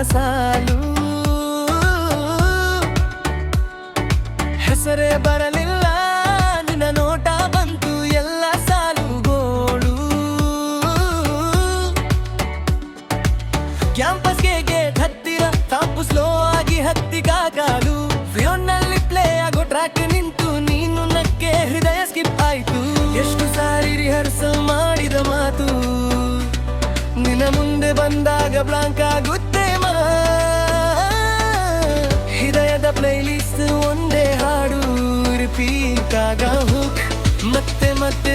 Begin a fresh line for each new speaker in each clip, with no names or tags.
ಸಾಲು ಹೆಸರೇ ಬರಲಿಲ್ಲ ನಿನ್ನ ನೋಟ ಬಂತು ಎಲ್ಲ ಸಾಲುಗೋಳು ಕ್ಯಾಂಪಸ್ಗೆ ಗೇಟ್ ಹತ್ತಿರ ತಾಪು ಸ್ಲೋ ಆಗಿ ಹತ್ತಿಗಾಗಲು ಫ್ಯೋನ್ನಲ್ಲಿ ಪ್ಲೇ ಆಗೋ ಟ್ರ್ಯಾಕ್ ನಿಂತು ನೀನು ನಕ್ಕೆ ಹೃದಯ ಸ್ಕಿಪ್ ಆಯ್ತು ಎಷ್ಟು ಸಾರಿ ರಿಹರ್ಸಲ್ ಮಾಡಿದ ಮಾತು ನಿನ್ನ ಮುಂದೆ ಬಂದಾಗ ಬ್ಲಾಂಕ್ ಆಗುತ್ತೆ ಹೃದಯದ ಪ್ಲೇಲಿಸ್ಟ್ ಒಂದೇ ಹಾಡು ರಿಪೀಟ್ ಆಗ ಹುಕ್ ಮತ್ತೆ ಮತ್ತೆ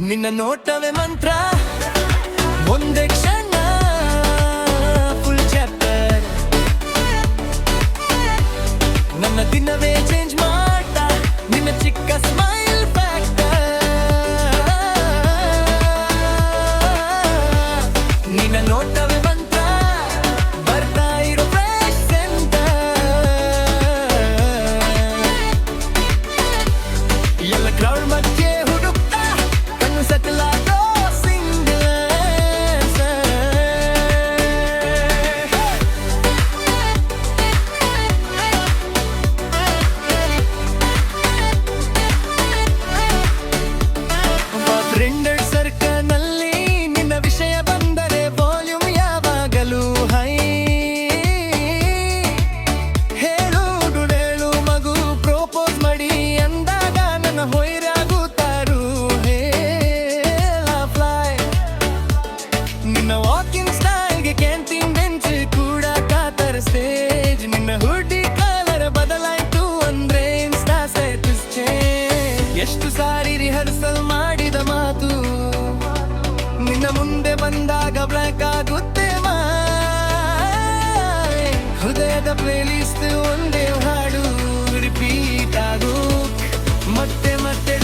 ನಿನ್ನ ನೋಟವೇ ಮಂತ್ರ ಒಂದೇ ಕ್ಷಣ ಫುಲ್ ಚಾಪ್ಟರ್ ನನ್ನ ದಿನವೇ ಚೇಂಜ್ ಮಾಡ್ತಾ ನಿನ್ನ ಚಿಕ್ಕ ಸ್ಮೈಲ್ ಫ್ಯಾಕ್ಟರ್ ನಿನ್ನ ನೋಟವೇ ಮಂತ್ರ ಬರ್ತಾ ಇರೋ ಫ್ರೆಶ್ ಸೆಂಟರ್ ಎಲ್ಲ ಕ್ರೌಡ್ ಮಧ್ಯೆ ಹುಡುಕ್ತಾ ಕಣ್ಣು ಸೆಟಲ್ ಆಗೋ ಸಿಂಗಲ್ ಫ್ರೆಂಡೆಡ್ ಸರ್ಕಲ್ನಲ್ಲಿ ನಿನ್ನ ವಿಷಯ ಬಂದರೆ ವಾಲ್ಯೂಮ್ ಯಾವಾಗಲೂ ಹೈ ಹೇಳು ಮಗು ಪ್ರಪೋಸ್ ಮಾಡಿ ಅಂದಾಗ ನನ್ನ ಹೊಯ್ರಾಗುತ್ತಾರು ಫ್ಲೈ ನಿನ್ನ ವಾಕಿಂಗ್ ಸ್ಟೈಲ್ಗೆ ಕ್ಯಾಂಟೀನ್ ಬೆಂಚ್ ಕೂಡ ಕಾತರ ಸ್ಟೇಜ್ ನಿನ್ನ ಹುಡ್ಡಿ ಕಲರ್ ಬದಲಾಯ್ತು ಅಂದ್ರೆ ಇನ್ಸ್ಟಾ ಸ್ಟೇಟಸ್ ಚೇಂಜ್ ಎಷ್ಟು ಸಾರಿ ರಿಹರ್ಸಲ್ ಮಾಡಿದ ಮಾತು ನಿನ್ನ ಮುಂದೆ ಬಂದಾಗ ಬ್ಲಾಕ್ ಆಗುತ್ತೆ ಹೃದಯದ ಪ್ಲೇಲಿಸ್ಟ್ ಒಂದೇ ಹಾಡು ರಿಪೀಟ್ ಆಗು ಮತ್ತೆ ಮತ್ತೆ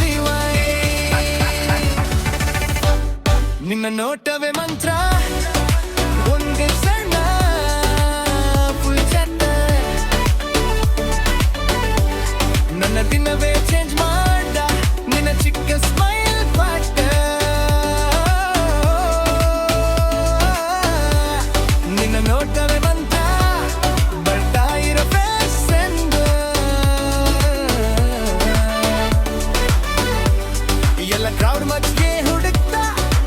ನಿನ್ನ ನೋಟವೇ ಮಂತ್ರ ಒಂದೇ ಸಣ್ಣ ಫುಲ್ ಚಾಪ್ಟರ್ ನನ್ನ ದಿನವೇ ಚೇಂಜ್ ಮಾಡ್ದ ನಿನ್ನ ಚಿಕ್ಕ ಸ್ಮೈಲ್ ಫ್ಯಾಕ್ಟರ್ ನಿನ್ನ ನೋಟವೇ ಮಂತ್ರ ಬರ್ತಾ ಇರೋ ಫ್ರೆಶ್ ಎಲ್ಲ ಕ್ರೌಡ್ ಮಧ್ಯೆ ಹುಡುಕ್ತಾ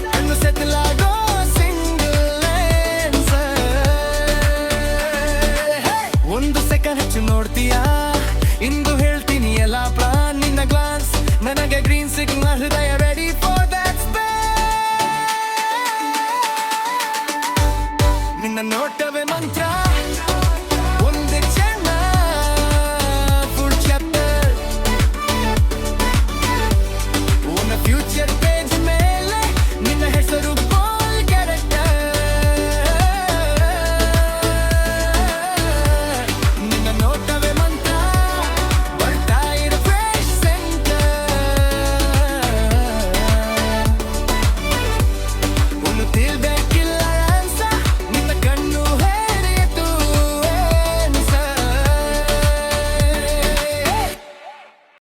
ಕಣ್ಣು ಸೆಟಲ್ ಆಗೋ ಸಿಂಗಲ್ ಒಂದು ಸೆಕೆಂಡ್ ಹೆಚ್ಚು ನೋಡ್ತೀಯಾ ಇಂದು ಹೇಳ್ತೀನಿ ಎಲ್ಲ ಪ್ಲಾನ್ ನಿನ್ನ ಗ್ಲಾನ್ಸ್ ನನಗೆ ಗ್ರೀನ್ ಸಿಗ್ನಲ್ ಹೃದಯ